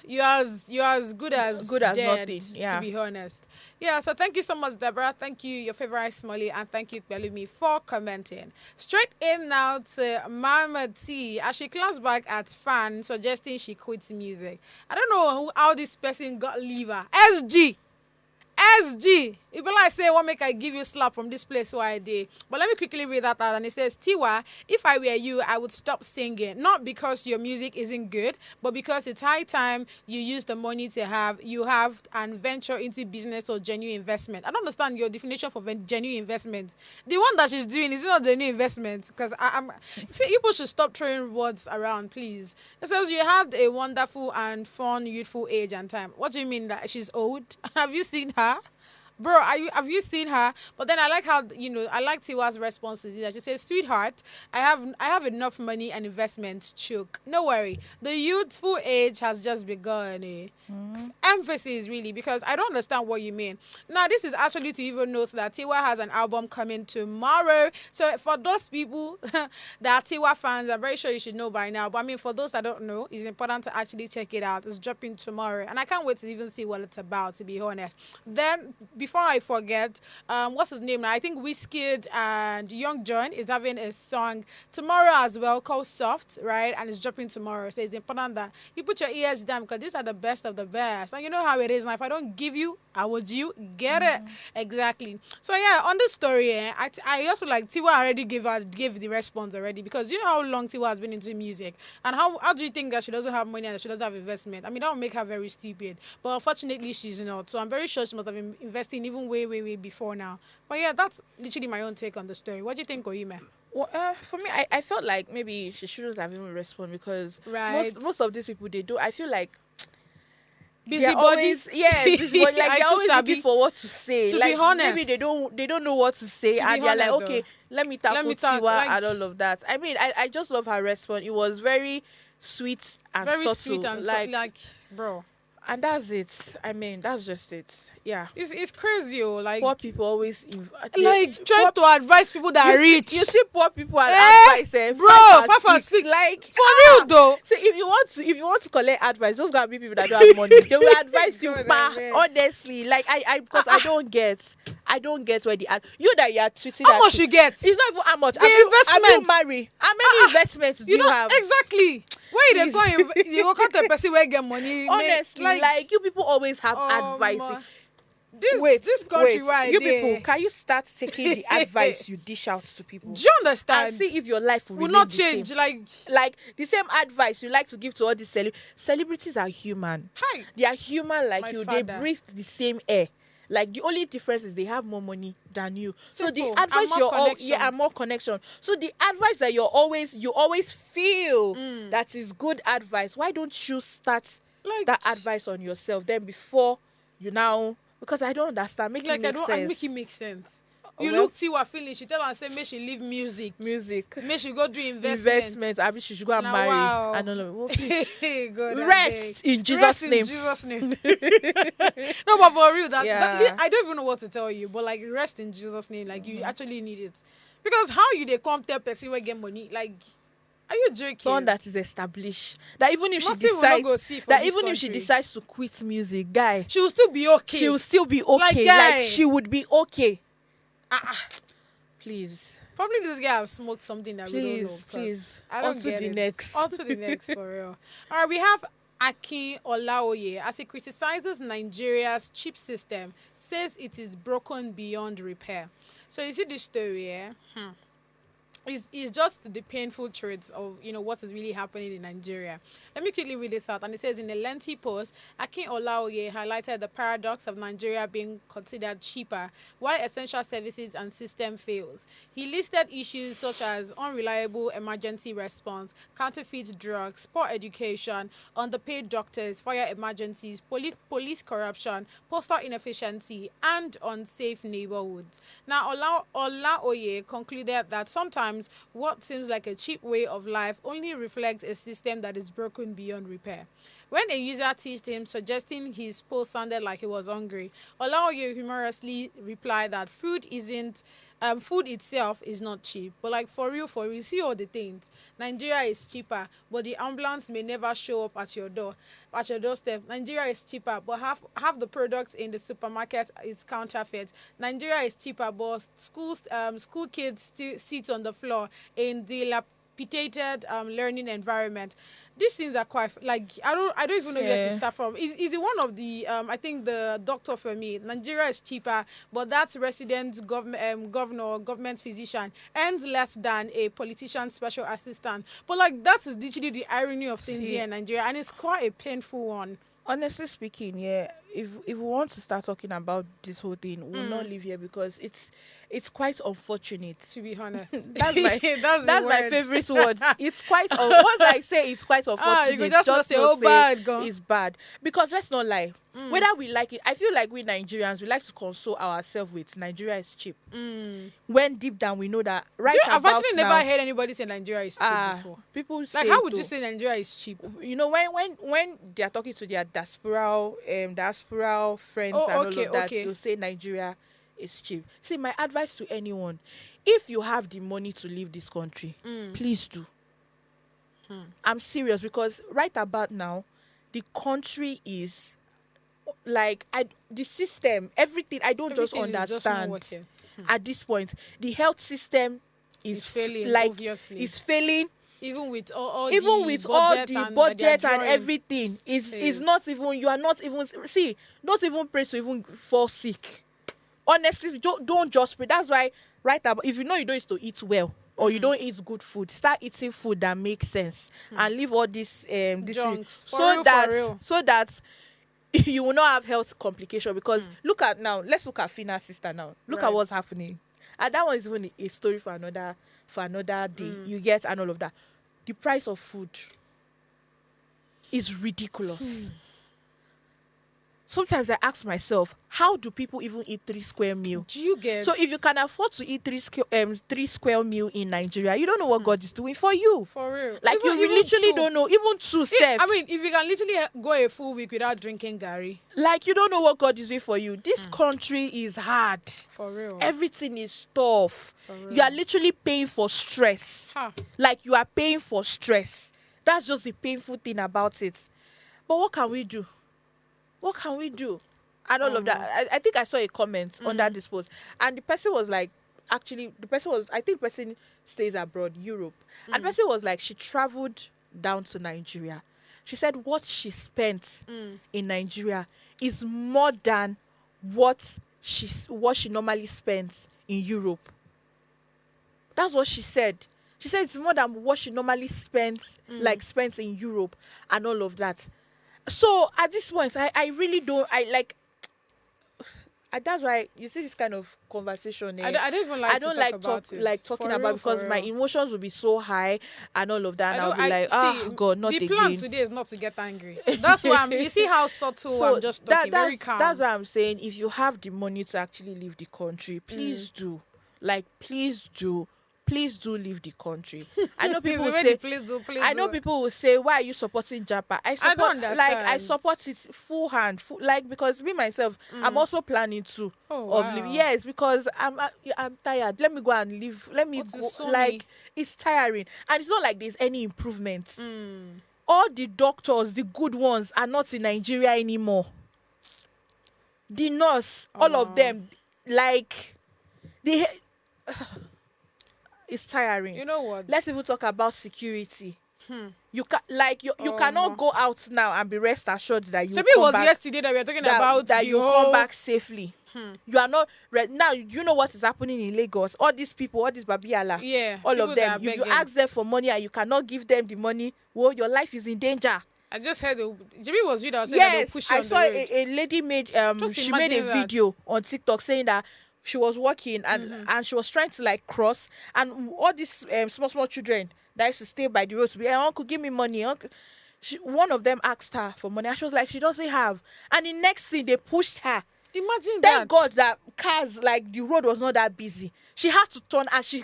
You're as good as dead,
nothing. Yeah.
to be honest. Yeah, so thank you so much, Deborah. Thank you, your favorite Smalley, and thank you, Pelumi, for commenting. Straight in now to Mama T, as she claps back at fan, suggesting she quits music. I don't know how this person got liver. SG! It be like say, what make I give you slap from this place where I did. But let me quickly read that out. And it says, Tiwa, if I were you, I would stop singing. Not because your music isn't good, but because it's high time you use the money you have and venture into business or genuine investment. I don't understand your definition for genuine investment. The one that she's doing is not genuine investment. Because I'm see, people should stop throwing words around, please. It says you had a wonderful and fun, youthful age and time. What do you mean that she's old? Have you seen her? Bro, have you seen her? But then I like how, I like Tiwa's response to this. She says, sweetheart, I have enough money and investments, choke. No worry. The youthful age has just begun. Emphasis, really, because I don't understand what you mean. Now, this is actually to even note that Tiwa has an album coming tomorrow. So for those people that are Tiwa fans, I'm very sure you should know by now. But I mean, for those that don't know, it's important to actually check it out. It's dropping tomorrow. And I can't wait to even see what it's about, to be honest. Then, before I forget, what's his name now? I think Wizkid and Young John is having a song tomorrow as well called Soft, right? And it's dropping tomorrow. So it's important that you put your ears down because these are the best of the best. And you know how it is. Now, if I don't give you, I would you get it. Exactly. So yeah, on this story, I also like Tiwa already gave the response already, because you know how long Tiwa has been into music, and how do you think that she doesn't have money and she doesn't have investment? I mean, that would make her very stupid. But unfortunately, she's not. So I'm very sure she must have been investing even way, way, way before now. But yeah, that's literally my own take on the story. What do you think, Oyime?
Well, for me, I felt like maybe she shouldn't have even responded, because
Right.
most of these people, they do. I feel like
Busy
they're
bodies.
always, busybody, like
I
they're
too
always
sabi.
looking for what to say.
To be
like
honest.
maybe they don't know what to say,
To be
and they're like,
honest,
okay,
though.
let me tackle
me talk,
Tiwa
like-
and all of that. I mean, I just love her response. It was very sweet and
Very
subtle,
sweet and like, bro.
and that's it. I mean, that's just it. Yeah.
It's crazy, like
Poor people always
trying to advise people that are rich.
You see poor people and
Eh,
advice,
bro, 5 and 6.
like
For real though.
So if you want to collect advice, just go and be people that don't have money. They will advise you,
God,
pa,
man.
honestly. Like because I don't get where the you that you are tweeting.
How much you get?
It's not even how much.
The
Have you
investment.
marry? How many investments do you
know
have?
exactly. Where they
Please.
go, you go come to a person where get money.
Honestly, like you people always have
oh,
advice.
ma. This
wait,
country why
you
dey.
people, can you start taking the advice you dish out to people?
Do you understand?
And see if your life will
will
remain
not
the
change.
same. Like the same advice you like to give to all these celebrities are human.
Hi.
They are human like
My
you.
father.
They breathe the same air. Like the only difference is they have more money than you. So
Simple.
the advice
And more
you're
connection.
and more connection. So the advice that you always feel that is good advice. Why don't you start
Like-
that advice on yourself then before you now? Because I don't understand. Make it
Like I
make
don't
sense.
make it make sense. You
Well-
look Tiwa feeling. She tell her say make she leave music.
Music.
Make she go do investment.
Investment. I mean, she should go and
Now,
marry.
wow.
I don't know. Well, please.
God, I
Rest
beg.
in Jesus'
Rest
name.
In Jesus' name. No, but for real,
Yeah.
I don't even know what to tell you. But like, rest in Jesus' name. Like, you actually need it, because how you they come tell person where get money? Like, are you joking?
Someone that is established. That even if
Nothing
she
will not go
decides
see for
that
this
even if she
country.
decides to quit music, guy,
she will still be okay.
she will still be okay.
Like,
Like,
guy.
she would be okay. Please.
Probably this guy have smoked something that we don't know. 'cause
Please.
I don't
On to
get
the
it.
next.
On to the next, for real. All right, we have Akin Olaoye as he criticizes Nigeria's chip system, says it is broken beyond repair. So you see this story, yeah? It's just the painful truths of what is really happening in Nigeria. Let me quickly read this out. And it says, in a lengthy post, Akin Olaoye highlighted the paradox of Nigeria being considered cheaper while essential services and system fails. He listed issues such as unreliable emergency response, counterfeit drugs, poor education, underpaid doctors, fire emergencies, police corruption, postal inefficiency, and unsafe neighborhoods. Now, Olaoye concluded that sometimes what seems like a cheap way of life only reflects a system that is broken beyond repair. When a user teased him, suggesting his post sounded like he was hungry, Olaoye humorously replied that food itself is not cheap. But like for real, see all the things. Nigeria is cheaper, but the ambulance may never show up at your doorstep. Nigeria is cheaper, but half the products in the supermarket is counterfeit. Nigeria is cheaper, but school kids still sit on the floor in dilapidated learning environment. these things are quite like I don't even know where to
Fair.
start from. Is the one of the I think the doctor for me. Nigeria is cheaper, but that resident governor or government physician earns less than a politician special assistant. But like that is literally the irony of things
See,
here in Nigeria, and it's quite a painful one.
honestly speaking, yeah, if we want to start talking about this whole thing, we'll not live here because it's quite unfortunate.
To be honest,
That's my
that's
that's
the
my
word.
favorite word. It's quite once I say it's quite unfortunate,
you could just not say,
to
"Oh, bad, gone."
it's bad. Because let's not lie. Whether we like it, I feel like we Nigerians we like to console ourselves with Nigeria is cheap. When deep down we know that right
I've
about
actually
now,
never heard anybody say Nigeria is cheap before.
people say
Like, how would
though.
you say Nigeria is cheap?
You know when they are talking to their diasporal friends
Oh,
and all
okay,
of that,
okay.
they'll say Nigeria is cheap. See, my advice to anyone: if you have the money to leave this country, please do. I'm serious because right about now, the country is like the system, everything. I don't just
Everything is just not
understand
working.
at this point. The health system is
It's failing,
like
obviously.
is failing.
Even with all
Even
the
with all
budget
the
and that
budget
they're
and
drawing.
everything is
Yes.
not even, you are not even, see, don't even pray to even fall sick. Honestly, don't just pray. That's why right about, if you know you don't used to eat well or you don't eat good food, start eating food that makes sense and leave all this this
Junks. For
so
real, for
that
real.
so that you will not have health complication. Because look at now, let's look at Fina's sister now. Look at
Right.
what's happening. And that one is even a story for another day. You get, and all of that. The price of food is ridiculous. Sometimes I ask myself, how do people even eat 3 square meal?
Do you get?
So if you can afford to eat 3 square meal in Nigeria, you don't know what God is doing for you.
for real,
Like
even,
you
even
literally
two.
don't know. Even two self.
I mean, if you can literally go a full week without drinking Gary,
Like you don't know what God is doing for you. This country is hard.
for real.
Everything is tough.
For real.
You are literally paying for stress.
Ha.
Like you are paying for stress. That's just the painful thing about it. But what can we do? What can we do? And all of that. I think I saw a comment under this post. And the person was like, I think the person stays abroad, Europe. And the person was like, she traveled down to Nigeria. She said what she spent in Nigeria is more than what she normally spends in Europe. That's what she said. She said it's more than what she normally spends in Europe and all of that. So at this point, I really don't. That's why you see this kind of conversation.
I don't even like.
I don't
to
like
talk about it.
talking
For
about
real,
because
for
my
real.
emotions will be so high and all of that. And I'll be like,
see,
God, not
the
again.
plan today is not to get angry. That's why you see how subtle I'm just talking, very calm.
That's why I'm saying if you have the money to actually leave the country, please do. Like, please do leave the country. I know people will
It's already,
say,
please
I know
do.
people will say, why are you supporting Japan? I support,
don't
like, I
understand.
support it full hand, like, because me myself, I'm also planning to
Oh,
of
wow.
leaving. Yes, because I'm tired. Let me go and leave. Let me
But
go.
it's so
Like,
me.
it's tiring, and it's not like there's any improvement. All the doctors, the good ones, are not in Nigeria anymore. The nurse, all of them, like, they. It's tiring.
You know what?
Let's even talk about security. You cannot go out now and be rest assured that you
Maybe it
come
was
back,
yesterday that we were talking about
that
the
you
whole-
come back safely. You are not now. You know what is happening in Lagos. All these people, all these babiala,
Yeah,
all
people
of
that
them.
are
If you
begging.
ask them for money and you cannot give them the money, well, your life is in danger.
I just heard Jimmy was you that was saying that they
Yes,
push you
I
on the
saw
road.
a lady made
Just
she made a
imagine that.
video on TikTok saying that she was walking and she was trying to like cross, and all these small children that used to stay by the road to be, uncle, give me money, uncle. One of them asked her for money and she was like, she doesn't have, and the next thing they pushed her.
Imagine that.
Thank God that cars, like, the road was not that busy. She had to turn and she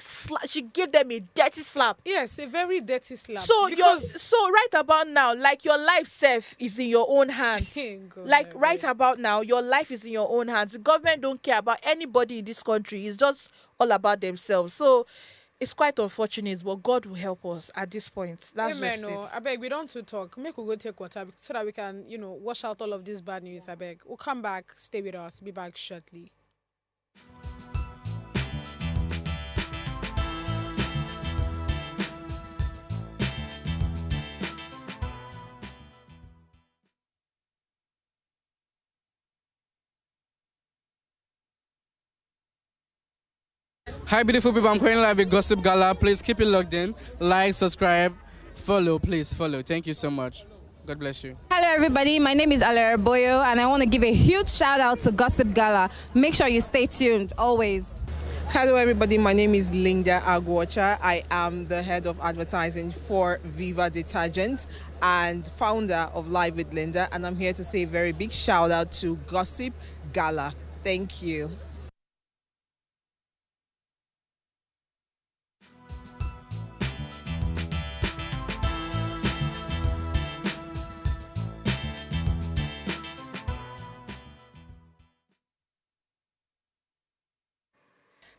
gave them a dirty slap.
Yes, a very dirty slap.
So
because
right about now, like, your life self is in your own hands.
God,
Like,
I
right
beg.
about now, your life is in your own hands. The government don't care about anybody in this country. It's just all about themselves. So it's quite unfortunate, but God will help us at this point. That's
Amen.
just
No,
it.
I beg, we don't to talk. Make we go take water so that we can, wash out all of this bad news. I beg. We'll come back. Stay with us. Be back shortly.
Hi, beautiful people. I'm currently live with Gossip Gala. Please keep it logged in. Like, subscribe, follow. Please follow. Thank you so much. God bless you.
Hello everybody, my name is Alera Boyo and I want to give a huge shout out to Gossip Gala. Make sure you stay tuned always.
Hello everybody, my name is Linda Agwocha. I am the head of advertising for Viva Detergent and founder of Live with Linda, and I'm here to say a very big shout out to Gossip Gala. Thank you.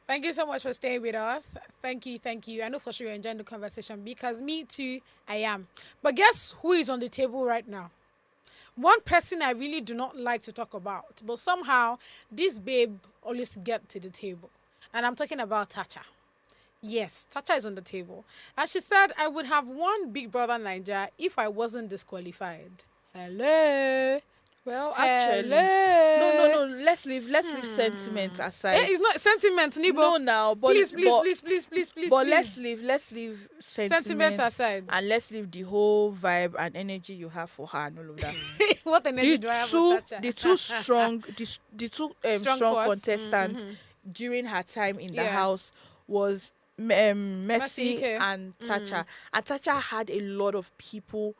Thank you so much for staying with us. Thank you, thank you. I know for sure you're enjoying the conversation because me too, I am. But guess who is on the table right now? One person I really do not like to talk about, but somehow this babe always get to the table. And I'm talking about Tacha. Yes, Tacha is on the table. And she said, I would have won Big Brother Naija if I wasn't disqualified. Hello.
Well, actually, no. Let's leave sentiment aside.
It's not sentiment, Nibo.
No, now, but
please.
But
please.
let's leave sentiment
aside,
and let's leave the whole vibe and energy you have for her and all of that.
What energy do I have for Tacha?
The two strong, the two strong
force.
contestants during her time in the house was Messi and Tacha. And Tacha had a lot of people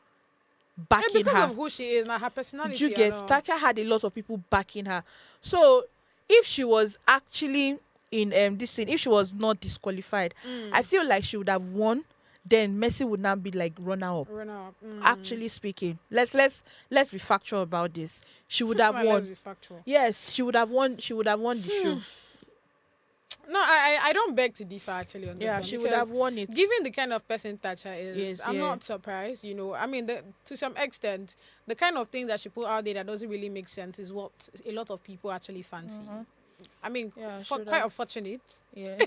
backing
because
her
of who she is, now her personality.
you get Tacha had a lot of people backing her. So if she was actually in this thing, if she was not disqualified, I feel like she would have won. Then Messi would not be like runner up. Actually speaking, let's be factual about this. She would have won.
Let's be factual.
Yes, she would have won. She would have won the show.
No, I don't beg to differ actually on this one.
Yeah, she would have won it.
Given the kind of person Tacha is,
Yes,
I'm
yeah.
not surprised. You know, I mean, to some extent, the kind of thing that she put out there that doesn't really make sense is what a lot of people actually fancy. I mean,
Yeah,
quite unfortunate.
Yeah.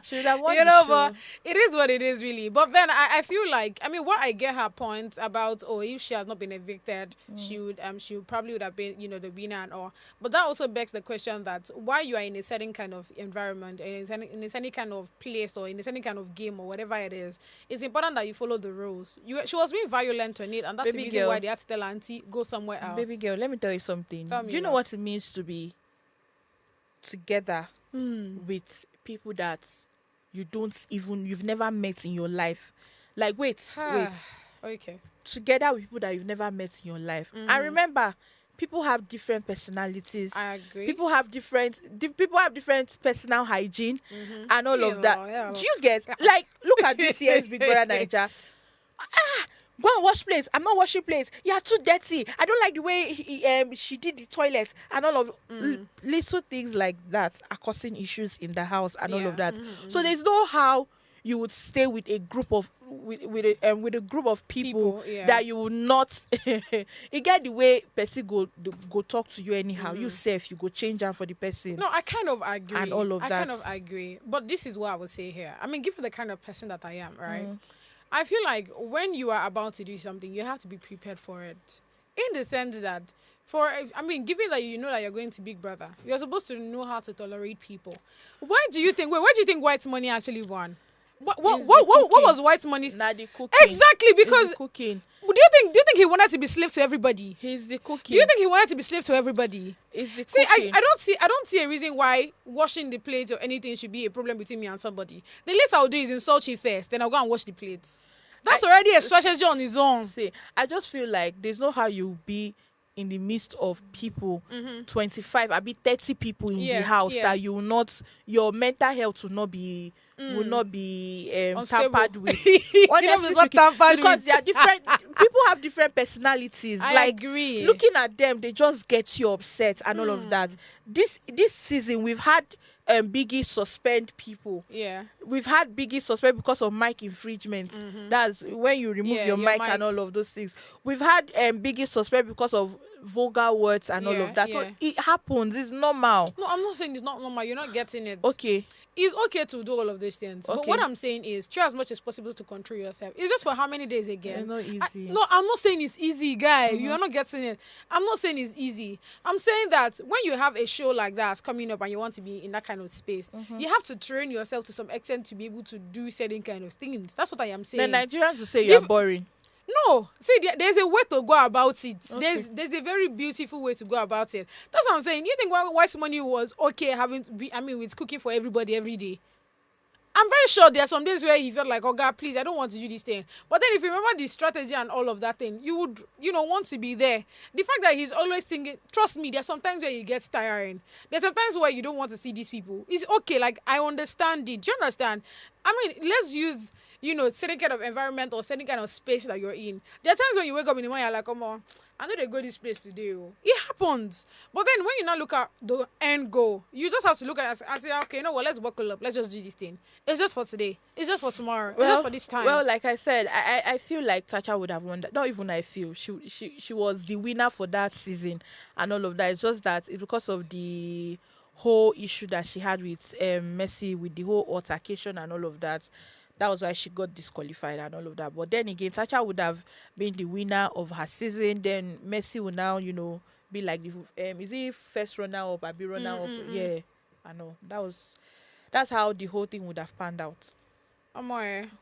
She would have won
You
the
know,
show.
but it is what it is, really. But then I feel like, I mean, what I get her point about, if she has not been evicted, she would probably would have been, the winner and all. But that also begs the question that while you are in a certain kind of environment, in a certain kind of place, or in a certain kind of game, or whatever it is, it's important that you follow the rules. She was being violent on it, and that's
Baby
the reason
girl.
why they had to tell auntie go somewhere else.
Baby girl, let me tell you something.
Tell me
Do you know
now.
what it means to be together with people that you've never met in your life? Like, wait.
Okay.
Together with people that you've never met in your life. And remember, people have different personalities.
I agree.
People have different personal hygiene and all of that.
Yeah.
Do you get, like, look at this year's Big Brother Naija. Go and wash plates. I'm not washing plates. You're too dirty. I don't like the way she did the toilet and all of little things like that are causing issues in the house and all of that. So there's no how you would stay with a group of with a group of people that you will not. You get the way person go talk to you anyhow. You self you go change her for the person.
No, I kind of agree.
And all of
I
that.
kind of agree. But this is what I would say here. I mean, given the kind of person that I am, right? I feel like when you are about to do something, you have to be prepared for it. In the sense that, given that you know that you're going to Big Brother, you're supposed to know how to tolerate people. Where do you think White Money actually won? What was White Money?
Nah, the cooking.
Exactly, because
It's the cooking.
do you think he wanted to be slave to everybody?
He's the cooking.
Do you think he wanted to be slave to everybody?
It's the
See,
cooking.
I don't see a reason why washing the plates or anything should be a problem between me and somebody. The least I'll do is insult you first, then I'll go and wash the plates. That's already a strategy on its own.
See, I just feel like there's no how you be in the midst of people, 25, I be 30 people in the house that you will not, your mental health will not be
Unstable.
tampered with.
Honestly
Speaking,
tampered
because
with.
they are different. People have different personalities.
I
like,
agree.
looking at them, they just get you upset and all of that. This season, we've had Biggie suspend people.
Yeah.
We've had Biggie suspend because of mic infringement. That's when you remove your mic and all of those things. We've had Biggie suspend because of vulgar words and all of that. So it happens. It's normal.
No, I'm not saying it's not normal. You're not getting it.
Okay.
it's okay to do all of these things. But
Okay.
what I'm saying is try as much as possible to control yourself. It's just for how many days again?
It's not easy.
No, I'm not saying it's easy, guy. You are not getting it. I'm not saying it's easy. I'm saying that when you have a show like that coming up and you want to be in that kind of space, you have to train yourself to some extent to be able to do certain kind of things. That's what I am saying.
The Nigerians will say you're boring.
No, see, there's a way to go about it. There's a very beautiful way to go about it. That's what I'm saying. You think White Money was okay having to be, with cooking for everybody every day? I'm very sure there are some days where he felt like, oh God, please, I don't want to do this thing. But then if you remember the strategy and all of that thing, you would, want to be there. The fact that he's always thinking, trust me, there's sometimes where it gets tiring. There's sometimes where you don't want to see these people. It's okay, like, I understand it. Do you understand? Let's use, certain kind of environment or certain kind of space that you're in. There are times when you wake up in the morning, you're like, come on, I know they go this place today. Oh. It happens. But then when you now look at the end goal, you just have to look at it and say, okay, let's buckle up. Let's just do this thing. It's just for today. It's just for tomorrow. It's just for this time.
Well, like I said, I feel like Tacha would have won that. Not even I feel. She was the winner for that season and all of that. It's just that it's because of the whole issue that she had with Messi, with the whole altercation and all of that. That was why she got disqualified and all of that. But then again, Tacha would have been the winner of her season. Then Messi will now, be like the is he first runner up, Abi runner up? Yeah, I know. That's how the whole thing would have panned out.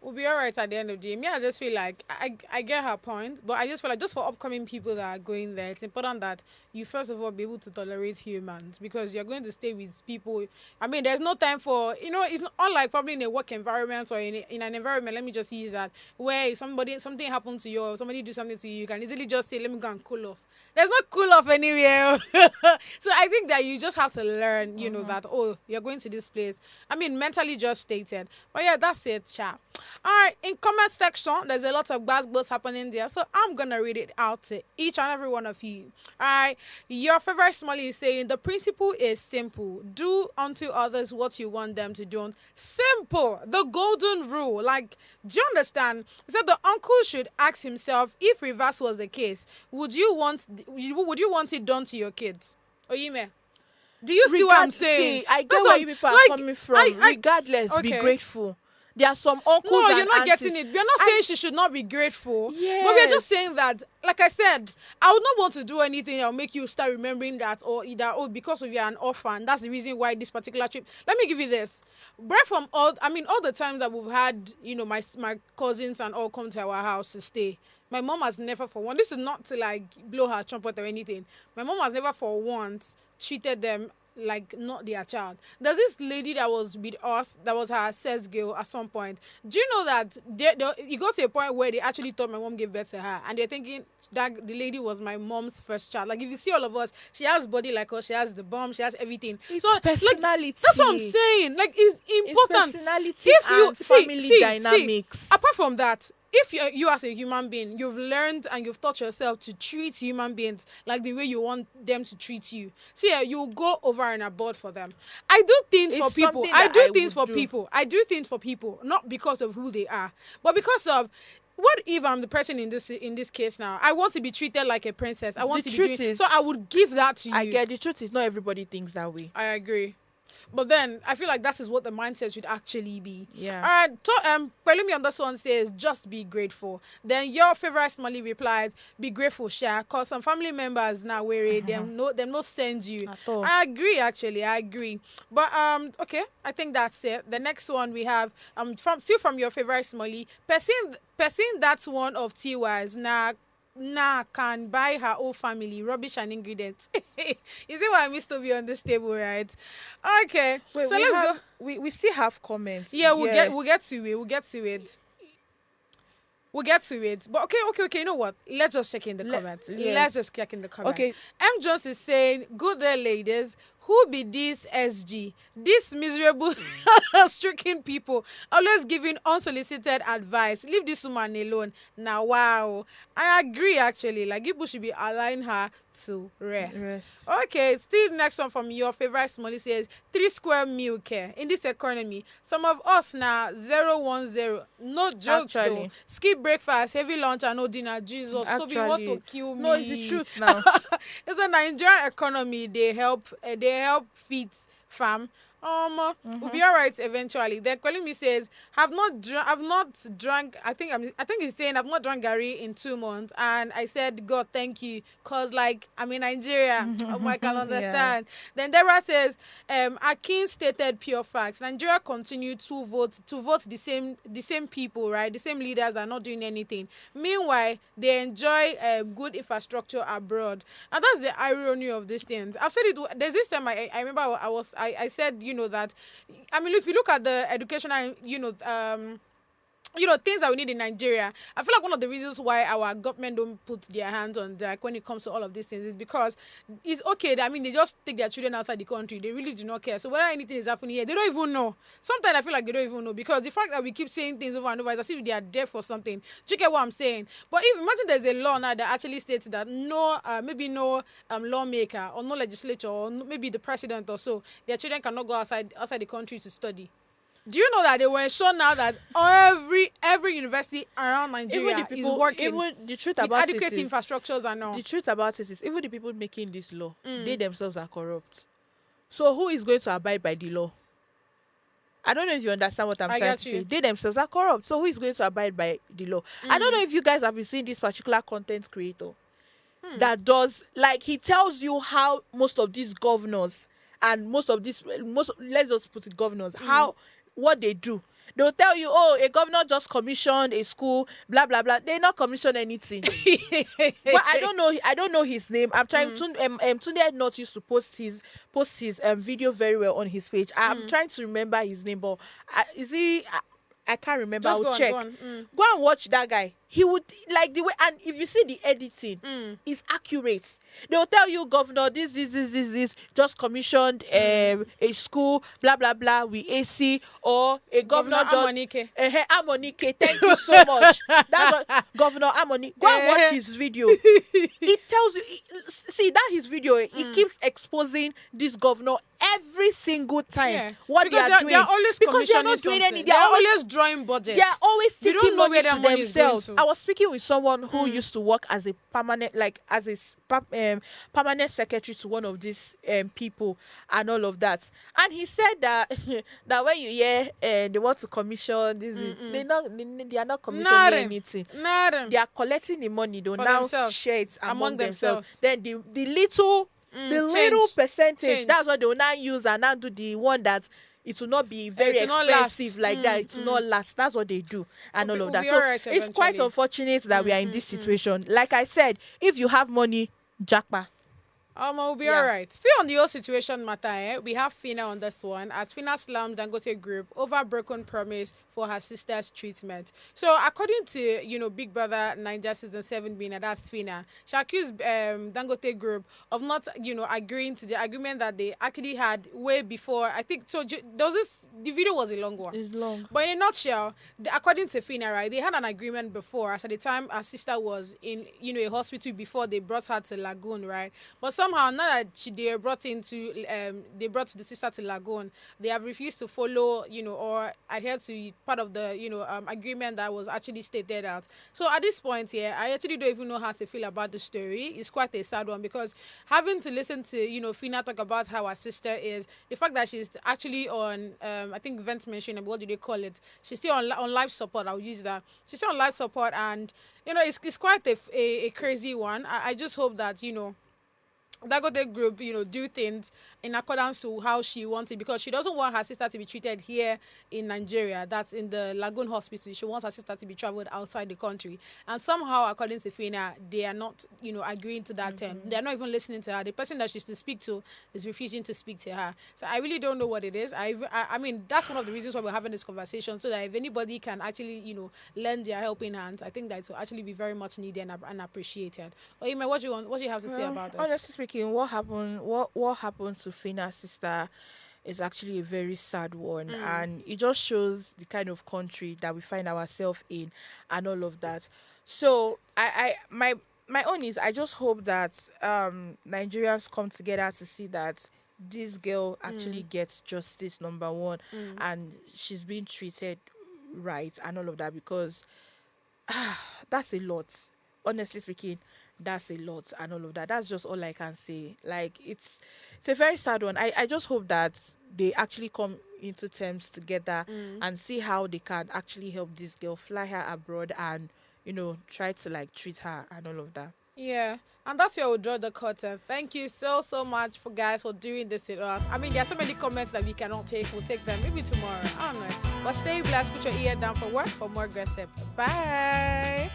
We'll be all right at the end of the day. Me, I just feel like I get her point, but I just feel like just for upcoming people that are going there, it's important that you first of all be able to tolerate humans because you're going to stay with people. There's no time for it's not unlike probably in a work environment or in an environment. Let me just use that where if something happened to you or somebody do something to you, you can easily just say, "Let me go and cool off." There's no cool off anywhere. So I think that you just have to learn, that, you're going to this place. Mentally just stated. But yeah, that's it, chat. All right, in comment section, there's a lot of buzzwords happening there. So I'm going to read it out to each and every one of you. All right, your favorite Smiley is saying, the principle is simple. Do unto others what you want them to do. Simple. The golden rule. Like, do you understand? He said the uncle should ask himself, if reverse was the case, would you want it done to your kids? Oyime, do you see what I'm saying?
I get where you people are coming from. Regardless, be grateful. There are some uncles
No,
and
you're not
aunties.
getting it. We're not saying she should not be grateful.
Yes.
But we're just saying that, like I said, I would not want to do anything that will make you start remembering that because of you're an orphan, that's the reason why this particular trip. Let me give you this. Right from all the times that we've had, my cousins and all come to our house to stay. My mom has never for one, this is not to like blow her trumpet or anything. My mom has never for once treated them like not their child. There's this lady that was with us that was her sex girl at some point. Do you know that it got to a point where they actually thought my mom gave birth to her and they're thinking that the lady was my mom's first child? Like if you see all of us, she has body like us, she has the bum, she has everything.
It's
so
personality.
that's what I'm saying. Like it's important.
It's personality
If you
and family dynamics.
Apart from that, if you as a human being, you've learned and you've taught yourself to treat human beings like the way you want them to treat you. So yeah, you go over and above for them. I do things for people. I do things for people, not because of who they are, but because of what if I'm the person in this case now? I want to be treated like a princess. I want to be doing, so I would give that to you.
I get the truth is not everybody thinks that way.
I agree. But then I feel like that is what the mindset should actually be.
Yeah.
All right. Pelumi on this one says, just be grateful. Then your favorite Smiley replies, be grateful, Sha, because some family members now worry them no send you.
At all.
I agree, actually. I agree. But okay, I think that's it. The next one we have from your favorite Smiley, person that's one of TY's can buy her whole family rubbish and ingredients. You see why I missed to be on this table, right? Okay.
Wait,
so let's go.
We still have comments.
Yeah, we'll get to it. But okay. You know what? Let's just check in the comments.
Yes.
Let's just check in the comments.
Okay.
M. Jones is saying, good day, ladies. Who be this SG? This miserable stricken people always giving unsolicited advice. Leave this woman alone. Now, wow. I agree, actually. Like, people should be allowing her to rest. Okay, still next one from your favorite Smiley says, 3 square meal care. In this economy, some of us now, 010. No jokes, though. Skip breakfast, heavy lunch, and no dinner. Jesus, Toby, you want to kill me.
No, it's the truth now.
It's a Nigerian economy. They help feed farm. We'll be all right eventually. Then Kwelimi says, I've not drunk. I think he's saying I've not drunk Gary in 2 months, and I said, God, thank you, cause like I'm in Nigeria. I can understand. Then Deborah says, Akin stated pure facts. Nigeria continued to vote the same people, right? The same leaders that are not doing anything. Meanwhile, they enjoy good infrastructure abroad, and that's the irony of these things. I've said it. There's this time I remember I said, that, I mean, if you look at the educational, things that we need in Nigeria, I feel like one of the reasons why our government don't put their hands on that when it comes to all of these things is because it's okay. I mean, they just take their children outside the country. They really do not care. So whether anything is happening here, they don't even know. Sometimes I feel like they don't even know, because the fact that we keep saying things over and over is as if they are deaf or something. Do you get what I'm saying? But if imagine there's a law now that actually states that maybe no lawmaker or no legislature or maybe the president or so, their children cannot go outside the country to study. Do you know that they were shown now that every university around Nigeria is working?
Even the truth
with
about
adequate
it is,
infrastructures and all.
the truth about it is, even the people making this law, they themselves are corrupt. So who is going to abide by the law? I don't know if you understand what I'm trying to say. They themselves are corrupt. So who is going to abide by the law? I don't know if you guys have been seeing this particular content creator that does, like, he tells you how most of these governors and let's just put it governors, what they do. They'll tell you, oh, a governor just commissioned a school, blah blah blah. They not commission anything. But I don't know his name. I'm trying to Tunde not used to post his video very well on his page. I'm trying to remember his name, but is he? I can't remember.
Just
I'll check.
Go
and watch that guy. He would, like, the way, and if you see the editing, it's accurate. They'll tell you, governor, this, just commissioned a school, blah blah blah, with AC, or a governor
Amonike.
Amonike. Thank you so much. That's what, Governor Amonike. Go and watch his video. It tells you. See that his video. He keeps exposing this governor every single time. What
because
they are doing.
They are always
because they are not
doing
doing anything.
They are always drawing budgets.
They are always
They
taking
don't know
money
where their
to
money is going
themselves.
to.
I was speaking with someone who used to work as a permanent, permanent secretary to one of these people and all of that, and he said that that when you hear they want to commission this, they are not commissioning anything. They are collecting the money. They will now
themselves.
share it among themselves.
themselves.
Then the little little percentage,
Change.
that's what they will now use and now do the one that it will not be very
It will not last.
expensive like that. It will not last. That's what they do and all of that.
be
So
all right
it's quite
eventually.
unfortunate that we are in this situation. Like I said, if you have money, jackpot.
We'll be
Yeah.
all right. Still on the whole situation matter, we have Fina on this one, as Fina slammed Dangote Group over broken promise for her sister's treatment. So according to, Big Brother Naija Season 7 winner, that's Fina, she accused Dangote Group of not, agreeing to the agreement that they actually had way before. I think, so the video was a long one.
It's long.
But in a nutshell, according to Fina, right, they had an agreement before, as at the time her sister was in, a hospital before they brought her to Lagoon, right? But somehow, now that they brought the sister to Lagoon, they have refused to follow, or adhere to part of the, agreement that was actually stated out. So at this point here, I actually don't even know how to feel about the story. It's quite a sad one, because having to listen to, Fina talk about how her sister is, the fact that she's actually on, I think Vent mentioned, what do they call it? She's still on life support. I'll use that. She's still on life support, and it's quite a crazy one. I just hope that Dangote Group, do things in accordance to how she wants it, because she doesn't want her sister to be treated here in Nigeria. That's in the Lagoon Hospital. She wants her sister to be traveled outside the country. And somehow, according to Fina, they are not, agreeing to that term. They're not even listening to her. The person that she's to speak to is refusing to speak to her. So I really don't know what it is. I mean, that's one of the reasons why we're having this conversation, so that if anybody can actually, lend their helping hands, I think that it will actually be very much needed and appreciated. Oyime, what do you have to say about this?
Honestly speaking, what happened to Fina's sister is actually a very sad one, and it just shows the kind of country that we find ourselves in and all of that. So my own is, I just hope that Nigerians come together to see that this girl actually gets justice, number one, and she's being treated right and all of that, because that's a lot. Honestly speaking, that's a lot and all of that. That's just all I can say. Like, it's a very sad one. I just hope that they actually come into terms together and see how they can actually help this girl, fly her abroad, and try to like treat her and all of that.
Yeah, and that's where we'll draw the curtain. Thank you so much for guys for doing this with us. I mean, there are so many comments that we cannot take. We'll take them maybe tomorrow. I don't know. But stay blessed. Put your ear down for work for more gossip. Bye.